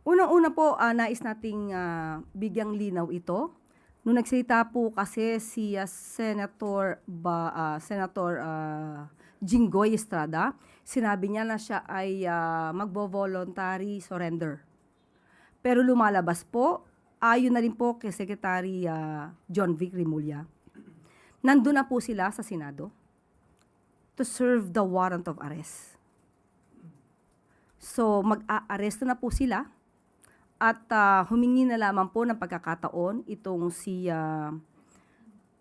Unang-una po, nais nating bigyang linaw ito. Nung nagsalita po kasi si Senator Jinggoy Estrada, sinabi niya na siya ay magvo-voluntary surrender. Pero lumalabas po, ayon na rin po kay Secretary John Vic Remulla, nandun na po sila sa Senado to serve the warrant of arrest. So mag-aaresto na po sila at humingi na lamang po ng pagkakataon itong si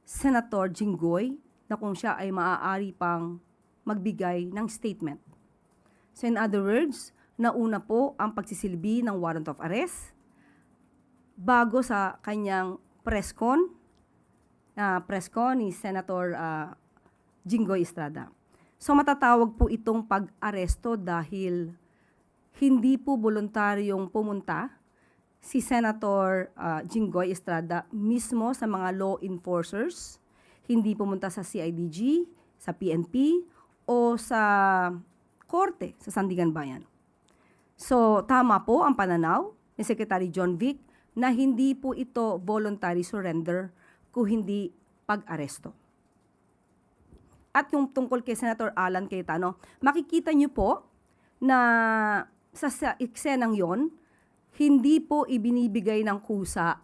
Senator Jinggoy na kung siya ay maaari pang magbigay ng statement. So in other words, nauna po ang pagsisilbi ng warrant of arrest bago sa kanyang press con ni Senator Jinggoy Estrada. So matatawag po itong pag-aresto dahil hindi po voluntaryong pumunta si Senator Jinggoy Estrada mismo sa mga law enforcers, hindi pumunta sa CIDG, sa PNP, o sa korte sa Sandigan Bayan. So tama po ang pananaw ni Secretary John Vic na hindi po ito voluntary surrender kung hindi pag-aresto. At yung tungkol kay Senator Alan Cayetano, makikita niyo po na sa eksenang yon, hindi po ibinibigay ng kusa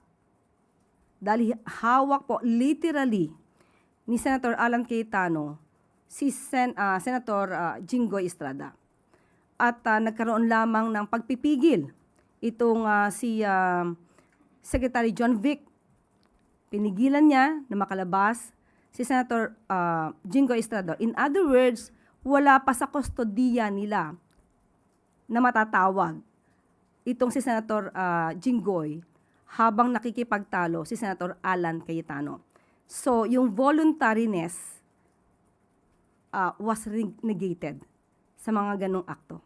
dahil hawak po literally ni Senator Alan Cayetano si Senator Jinggoy Estrada. At nagkaroon lamang ng pagpipigil itong si Secretary John Vic. Pinigilan niya na makalabas si Senator Jinggoy Estrada. In other words, wala pa sa kustodiya nila na matatawag itong si Senator Jinggoy habang nakikipagtalo si Senator Alan Cayetano. So, yung voluntariness was negated sa mga ganong akto.